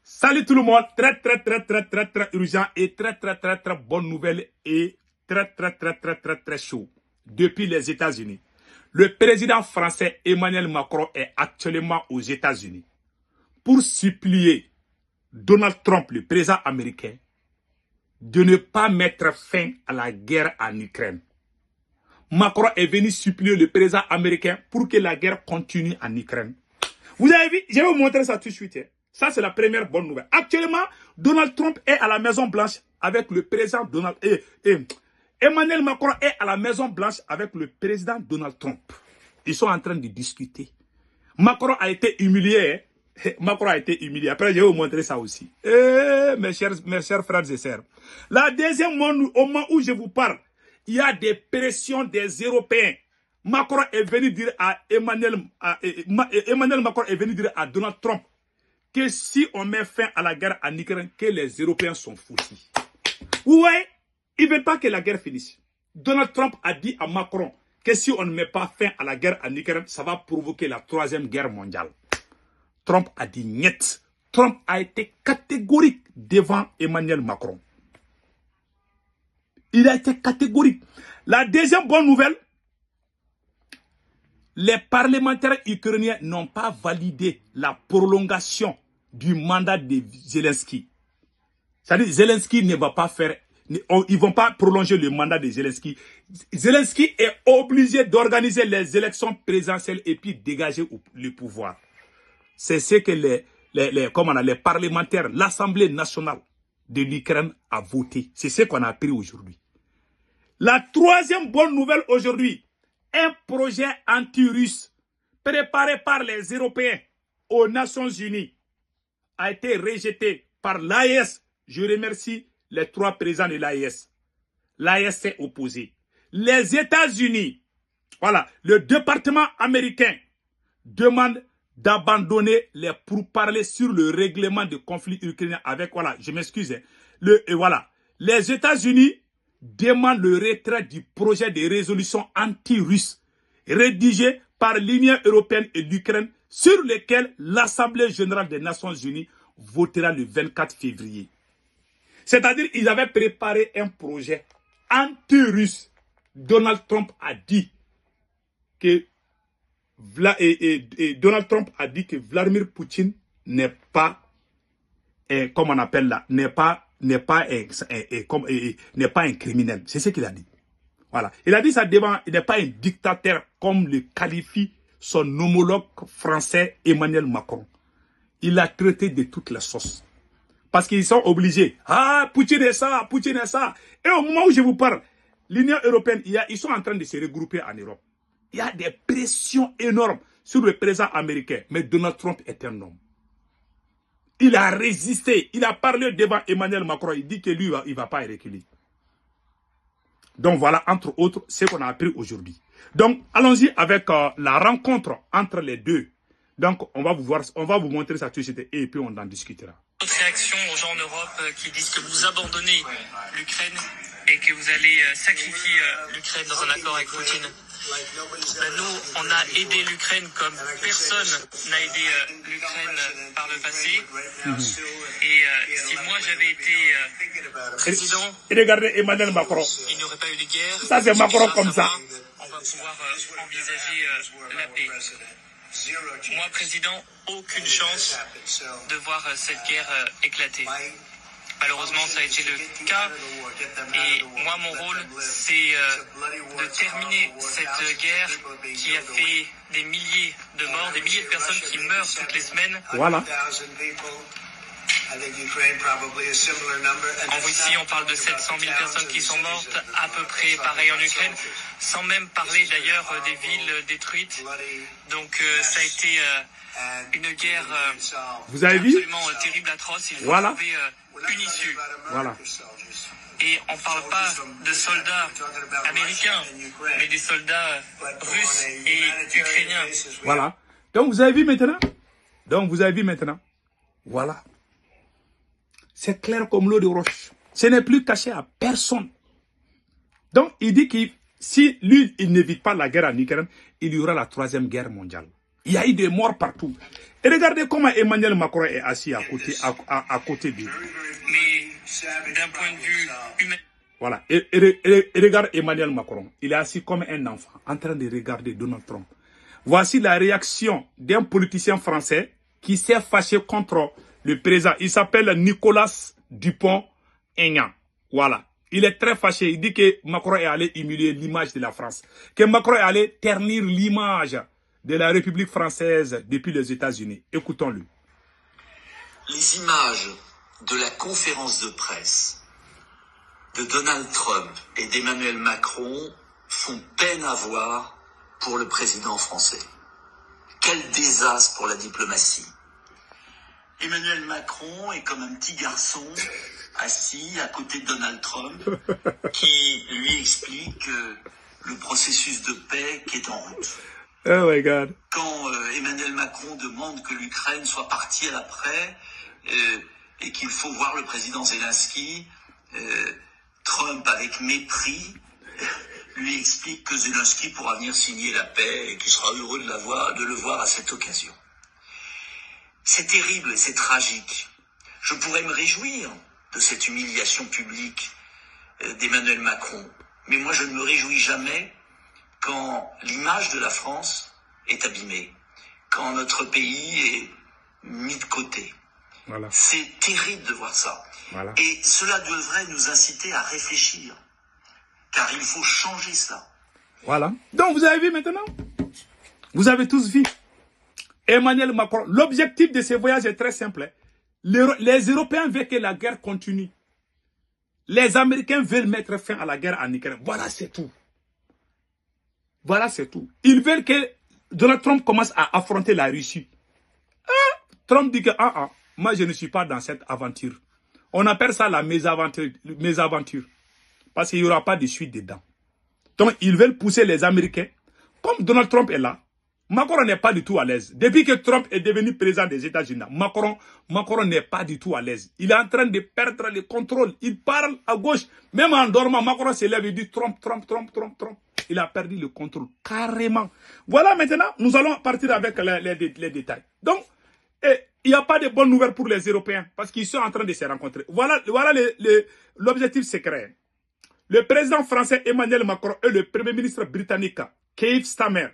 Salut tout le monde, très urgent et très bonne nouvelle et très chaud. Depuis les États-Unis, le président français Emmanuel Macron est actuellement aux États-Unis pour supplier Donald Trump, le président américain, de ne pas mettre fin à la guerre en Ukraine. Macron est venu supplier le président américain pour que la guerre continue en Ukraine. Vous avez vu, je vais vous montrer ça tout de suite. Ça, c'est la première bonne nouvelle. Actuellement, Donald Trump est à la Maison-Blanche avec le président Emmanuel Macron est à la Maison-Blanche avec le président Donald Trump. Ils sont en train de discuter. Macron a été humilié. Macron a été humilié. Après, je vais vous montrer ça aussi. Mes chers frères et sœurs. La deuxième, au moment où je vous parle, il y a des pressions des Européens. Macron est venu dire à Emmanuel Macron est venu dire à Donald Trump que si on met fin à la guerre en Ukraine, que les Européens sont foutus. Ouais, ils ne veulent pas que la guerre finisse. Donald Trump a dit à Macron que si on ne met pas fin à la guerre en Ukraine, ça va provoquer la 3e guerre mondiale. Trump a dit niet. Trump a été catégorique devant Emmanuel Macron. Il a été catégorique. La deuxième bonne nouvelle, les parlementaires ukrainiens n'ont pas validé la prolongation du mandat de Zelensky. C'est-à-dire Zelensky ne va pas faire, ils ne vont pas prolonger le mandat de Zelensky. Zelensky est obligé d'organiser les élections présidentielles et puis dégager le pouvoir. C'est ce que les parlementaires, l'Assemblée nationale de l'Ukraine a voté. C'est ce qu'on a appris aujourd'hui. La 3e bonne nouvelle aujourd'hui, un projet anti-russe préparé par les Européens aux Nations Unies a été rejeté par l'AES. Je remercie les 3 présidents de l'AES. L'AES s'est opposé. Les États-Unis, voilà, le département américain demande d'abandonner les pourparlers sur le règlement de conflit ukrainien avec, voilà, je m'excuse, voilà, les États-Unis demandent le retrait du projet de résolution anti-russe rédigé par l'Union européenne et l'Ukraine sur lequel l'Assemblée générale des Nations unies votera le 24 février. C'est-à-dire qu'ils avaient préparé un projet anti-russe. Donald Trump a dit que Donald Trump a dit que Vladimir Poutine n'est pas, comme on appelle là, n'est pas un criminel. C'est ce qu'il a dit. Voilà. Il a dit ça devant, il n'est pas un dictateur comme le qualifie son homologue français Emmanuel Macron. Il l'a traité de toutes les sauces. Parce qu'ils sont obligés. Ah, Poutine est ça, Poutine est ça. Et au moment où je vous parle, l'Union européenne, ils sont en train de se regrouper en Europe. Il y a des pressions énormes sur le président américain. Mais Donald Trump est un homme. Il a résisté. Il a parlé devant Emmanuel Macron. Il dit que lui, il ne va pas reculer. Donc voilà, entre autres, ce qu'on a appris aujourd'hui. Donc, allons-y avec la rencontre entre les deux. Donc, on va vous montrer ça tout de suite et puis on en discutera. Votre réaction aux gens en Europe qui disent que vous abandonnez l'Ukraine et que vous allez sacrifier l'Ukraine dans un accord avec Poutine. Ben nous, on a aidé l'Ukraine comme personne n'a aidé l'Ukraine par le passé. Et si moi j'avais été président, et regardez Emmanuel Macron. Il n'y aurait pas eu de guerre. Ça c'est Macron comme ça. On va pouvoir envisager la paix. Moi, président, aucune chance de voir cette guerre éclater. Malheureusement, ça a été le cas. Et moi, mon rôle, c'est de terminer cette guerre qui a fait des milliers de morts, des milliers de personnes qui meurent toutes les semaines. Voilà. En Russie, on parle de 700 000 personnes qui sont mortes, à peu près pareil en Ukraine, sans même parler d'ailleurs des villes détruites. Donc ça a été une guerre vous avez vu absolument terrible, atroce. Il faut trouver une issue. Voilà. Et on ne parle pas de soldats américains, mais des soldats russes et ukrainiens. Voilà. Donc vous avez vu maintenant Voilà. C'est clair comme l'eau de roche. Ce n'est plus caché à personne. Donc, il dit que si lui, il n'évite pas la guerre en Ukraine, il y aura la 3e guerre mondiale. Il y a eu des morts partout. Et regardez comment Emmanuel Macron est assis à côté de lui. Mais d'un point de vue humain... Voilà. Et regarde Emmanuel Macron. Il est assis comme un enfant, en train de regarder Donald Trump. Voici la réaction d'un politicien français qui s'est fâché contre le président. Il s'appelle Nicolas Dupont-Aignan. Voilà. Il est très fâché. Il dit que Macron est allé humilier l'image de la France. Que Macron est allé ternir l'image de la République française depuis les États-Unis. Écoutons-le. Les images de la conférence de presse de Donald Trump et d'Emmanuel Macron font peine à voir pour le président français. Quel désastre pour la diplomatie. Emmanuel Macron est comme un petit garçon assis à côté de Donald Trump qui lui explique le processus de paix qui est en route. Oh my God. Quand Emmanuel Macron demande que l'Ukraine soit partie à l'après et qu'il faut voir le président Zelensky, Trump, avec mépris, lui explique que Zelensky pourra venir signer la paix et qu'il sera heureux de le voir à cette occasion. C'est terrible et c'est tragique. Je pourrais me réjouir de cette humiliation publique d'Emmanuel Macron, mais moi je ne me réjouis jamais quand l'image de la France est abîmée, quand notre pays est mis de côté. Voilà. C'est terrible de voir ça. Voilà. Et cela devrait nous inciter à réfléchir, car il faut changer ça. Voilà. Donc vous avez vu maintenant? Vous avez tous vu. Emmanuel Macron, l'objectif de ce voyage est très simple. Hein. Les Européens veulent que la guerre continue. Les Américains veulent mettre fin à la guerre en Ukraine. Voilà, c'est tout. Voilà, c'est tout. Ils veulent que Donald Trump commence à affronter la Russie. Trump dit que moi je ne suis pas dans cette aventure. On appelle ça la mésaventure. Parce qu'il n'y aura pas de suite dedans. Donc ils veulent pousser les Américains. Comme Donald Trump est là, Macron n'est pas du tout à l'aise. Depuis que Trump est devenu président des États-Unis, Macron n'est pas du tout à l'aise. Il est en train de perdre le contrôle. Il parle à gauche. Même en dormant, Macron se lève et dit Trump. Il a perdu le contrôle, carrément. Voilà, maintenant, nous allons partir avec les détails. Donc, il n'y a pas de bonnes nouvelles pour les Européens, parce qu'ils sont en train de se rencontrer. Voilà l'objectif secret. Le président français Emmanuel Macron et le premier ministre britannique Keir Starmer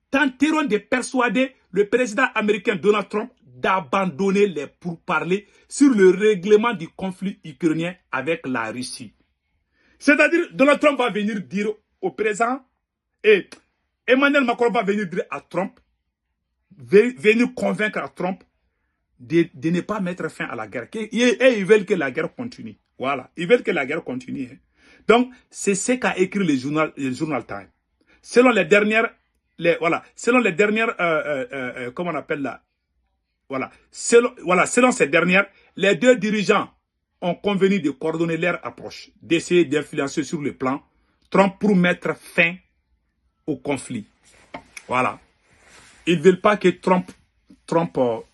tenteront de persuader le président américain Donald Trump d'abandonner les pourparlers sur le règlement du conflit ukrainien avec la Russie. C'est-à-dire, Donald Trump va venir dire au président, et Emmanuel Macron va venir dire à Trump, venir convaincre à Trump de ne pas mettre fin à la guerre. Et ils veulent que la guerre continue. Voilà, ils veulent que la guerre continue. Hein. Donc, c'est ce qu'a écrit le journal Time. Selon les dernières, comment on appelle là, selon ces dernières, les deux dirigeants ont convenu de coordonner leur approche, d'essayer d'influencer sur le plan Trump pour mettre fin au conflit. Voilà. Ils ne veulent pas que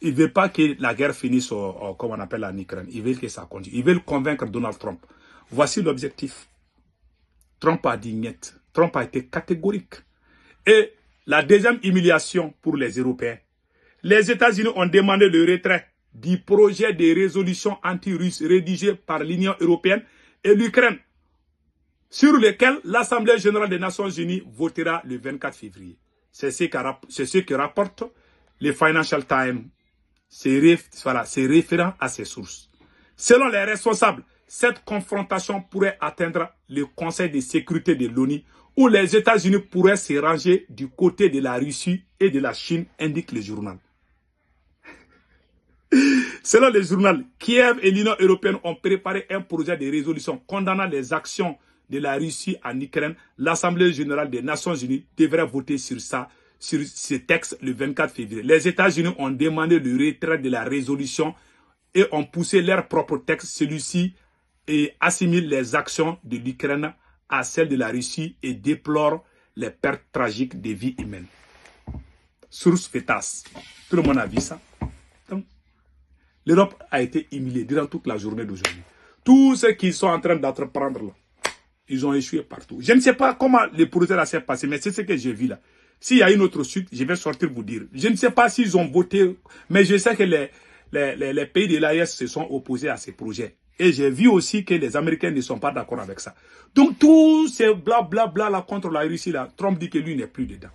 ils veulent pas que la guerre finisse, comme on appelle en Ukraine. Ils veulent que ça continue. Ils veulent convaincre Donald Trump. Voici l'objectif. Trump a dit niet. Trump a été catégorique. Et la deuxième humiliation pour les Européens. Les États-Unis ont demandé le retrait du projet de résolution anti-russe rédigé par l'Union européenne et l'Ukraine, sur lequel l'Assemblée générale des Nations unies votera le 24 février. C'est ce que rapporte le Financial Times. C'est référent à ces sources. Selon les responsables, cette confrontation pourrait atteindre le Conseil de sécurité de l'ONU, où les États-Unis pourraient se ranger du côté de la Russie et de la Chine, indique le journal. Selon le journal, Kiev et l'Union européenne ont préparé un projet de résolution condamnant les actions de la Russie en Ukraine. L'Assemblée générale des Nations unies devrait voter sur ce texte le 24 février. Les États-Unis ont demandé le retrait de la résolution et ont poussé leur propre texte. Celui-ci assimile les actions de l'Ukraine à celles de la Russie et déplore les pertes tragiques de vies humaines. Source FETAS. Tout le monde a vu ça. L'Europe a été humiliée durant toute la journée d'aujourd'hui. Tous ceux qui sont en train d'entreprendre là, ils ont échoué partout. Je ne sais pas comment le projet s'est passé, mais c'est ce que j'ai vu là. S'il y a une autre suite, je vais sortir vous dire. Je ne sais pas s'ils ont voté, mais je sais que les pays de l'AES se sont opposés à ces projets. Et j'ai vu aussi que les Américains ne sont pas d'accord avec ça. Donc, tous ces blablabla là contre la Russie, là, Trump dit que lui n'est plus dedans.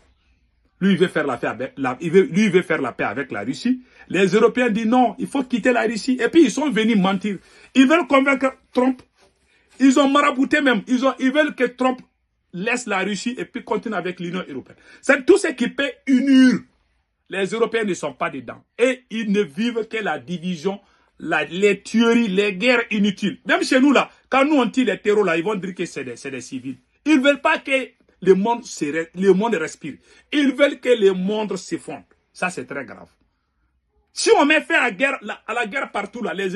Lui, il veut faire la paix avec lui, il veut faire la paix avec la Russie. Les Européens disent non, il faut quitter la Russie. Et puis, ils sont venus mentir. Ils veulent convaincre Trump. Ils ont marabouté même. Ils veulent que Trump laisse la Russie et puis continue avec l'Union européenne. C'est tout ce qui peut unir. Les Européens ne sont pas dedans. Et ils ne vivent que la division, les tueries, les guerres inutiles. Même chez nous, là, quand nous on tire les terreaux, là, ils vont dire que c'est des civils. Ils ne veulent pas que le monde respire. Ils veulent que le monde s'effondre. Ça, c'est très grave. Si on met fin à la guerre partout, là, les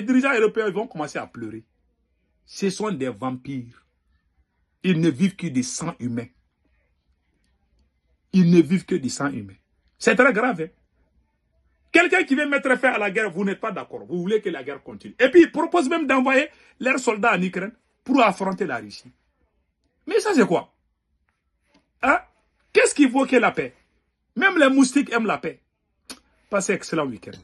dirigeants européens vont commencer à pleurer. Ce sont des vampires. Ils ne vivent que du sang humain. Ils ne vivent que du sang humain. C'est très grave. Hein? Quelqu'un qui veut mettre fin à la guerre, vous n'êtes pas d'accord. Vous voulez que la guerre continue. Et puis, ils proposent même d'envoyer leurs soldats en Ukraine pour affronter la Russie. Mais ça, c'est quoi? Hein? Qu'est-ce qu'il faut que la paix? Même les moustiques aiment la paix. Passez un excellent week-end.